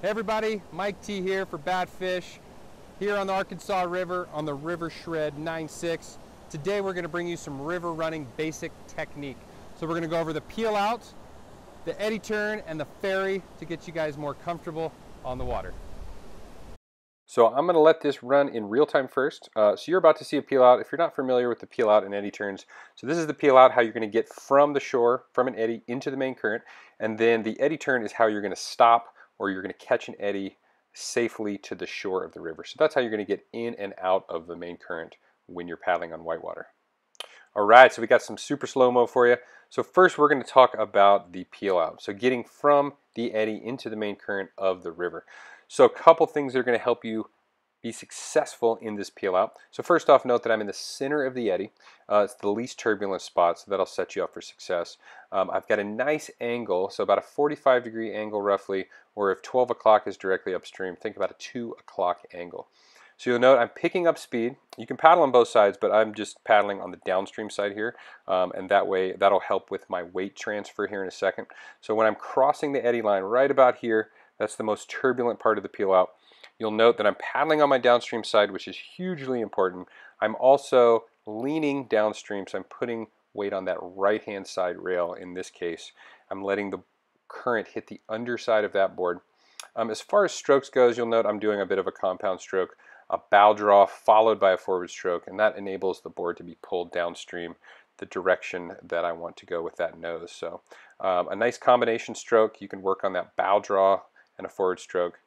Hey everybody, Mike T here for Bad Fish, here on the Arkansas River on the River Shred 9.6. Today we're going to bring you some river running basic technique. So we're going to go over the peel out, the eddy turn, and the ferry to get you guys more comfortable on the water. So I'm going to let this run in real time first. So you're about to see a peel out. If you're not familiar with the peel out and eddy turns, so this is the peel out, how you're going to get from the shore, from an eddy into the main current, and then the eddy turn is how you're going to stop or you're going to catch an eddy safely to the shore of the river. So that's how you're going to get in and out of the main current when you're paddling on whitewater. All right, so we got some super slow-mo for you. So first we're going to talk about the peel out. So getting from the eddy into the main current of the river. So a couple things that are going to help you be successful in this peel out. So first off, note that I'm in the center of the eddy. It's the least turbulent spot, so that'll set you up for success. I've got a nice angle, so about a 45-degree angle roughly, or if 12 o'clock is directly upstream, think about a 2 o'clock angle. So you'll note I'm picking up speed. You can paddle on both sides, but I'm just paddling on the downstream side here, and that way that'll help with my weight transfer here in a second. So when I'm crossing the eddy line right about here, that's the most turbulent part of the peel out. You'll note that I'm paddling on my downstream side, which is hugely important. I'm also leaning downstream, so I'm putting weight on that right-hand side rail in this case. I'm letting the current hit the underside of that board. As far as strokes goes, you'll note I'm doing a bit of a compound stroke, a bow draw followed by a forward stroke, and that enables the board to be pulled downstream the direction that I want to go with that nose. So a nice combination stroke. You can work on that bow draw and a forward stroke.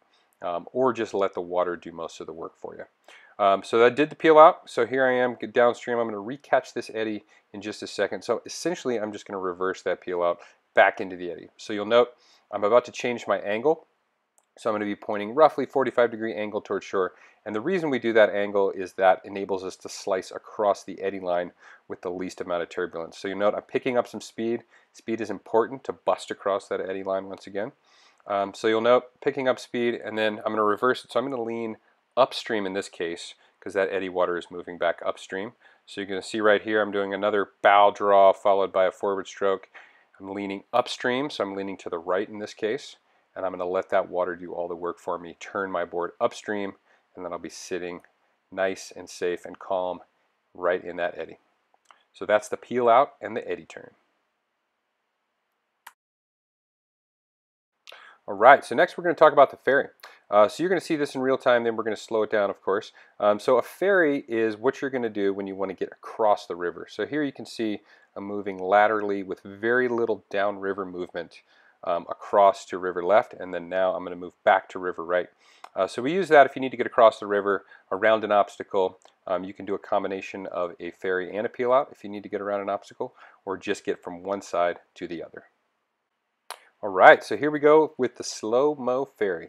Or just let the water do most of the work for you. So that did the peel out. So here I am downstream. I'm going to recatch this eddy in just a second. So essentially I'm just going to reverse that peel out back into the eddy. So you'll note I'm about to change my angle. So I'm going to be pointing roughly 45-degree angle towards shore. And the reason we do that angle is that enables us to slice across the eddy line with the least amount of turbulence. So you note I'm picking up some speed. Speed is important to bust across that eddy line once again. So you'll note picking up speed, and then I'm going to reverse it. So I'm going to lean upstream in this case because that eddy water is moving back upstream. So you're going to see right here I'm doing another bow draw followed by a forward stroke. I'm leaning upstream, so I'm leaning to the right in this case, and I'm going to let that water do all the work for me, turn my board upstream, and then I'll be sitting nice and safe and calm right in that eddy. So that's the peel out and the eddy turn. All right, so next we're going to talk about the ferry. So you're going to see this in real time, then we're going to slow it down, of course. So a ferry is what you're going to do when you want to get across the river. So here you can see I'm moving laterally with very little downriver movement across to river left, and then now I'm going to move back to river right. So we use that if you need to get across the river around an obstacle. You can do a combination of a ferry and a peel out if you need to get around an obstacle, or just get from one side to the other. All right, so here we go with the slow-mo ferry.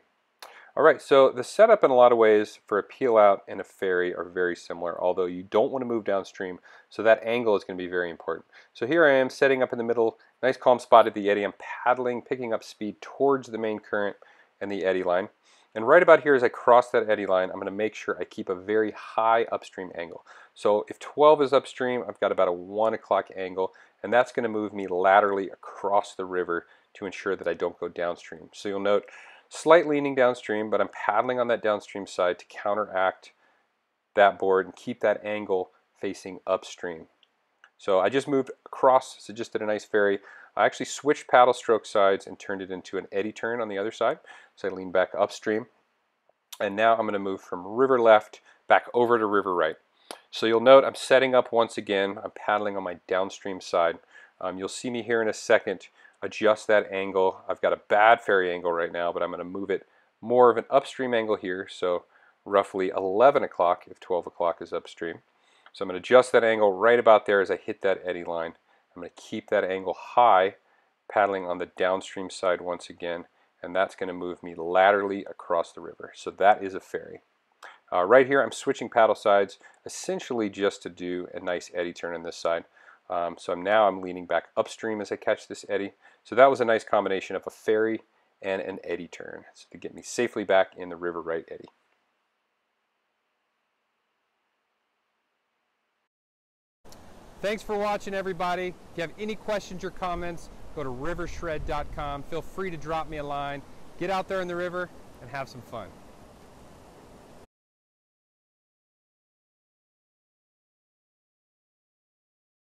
All right, so the setup in a lot of ways for a peel out and a ferry are very similar, although you don't want to move downstream, so that angle is going to be very important. So here I am setting up in the middle, nice calm spot at the eddy. I'm paddling, picking up speed towards the main current and the eddy line. And right about here as I cross that eddy line, I'm going to make sure I keep a very high upstream angle. So if 12 is upstream, I've got about a 1 o'clock angle, and that's going to move me laterally across the river to ensure that I don't go downstream. So you'll note slight leaning downstream, but I'm paddling on that downstream side to counteract that board and keep that angle facing upstream. So I just moved across, so just did a nice ferry. I actually switched paddle stroke sides and turned it into an eddy turn on the other side. So I lean back upstream. And now I'm going to move from river left back over to river right. So you'll note I'm setting up once again. I'm paddling on my downstream side. You'll see me here in a second adjust that angle. I've got a bad ferry angle right now, but I'm going to move it more of an upstream angle here, so roughly 11 o'clock if 12 o'clock is upstream. So I'm going to adjust that angle right about there as I hit that eddy line. I'm going to keep that angle high, paddling on the downstream side once again, and that's going to move me laterally across the river. So that is a ferry. Right here I'm switching paddle sides essentially just to do a nice eddy turn on this side. So now I'm leaning back upstream as I catch this eddy. So that was a nice combination of a ferry and an eddy turn, so to get me safely back in the river right eddy. Thanks for watching, everybody. If you have any questions or comments, go to rivershred.com. Feel free to drop me a line. Get out there in the river, and have some fun.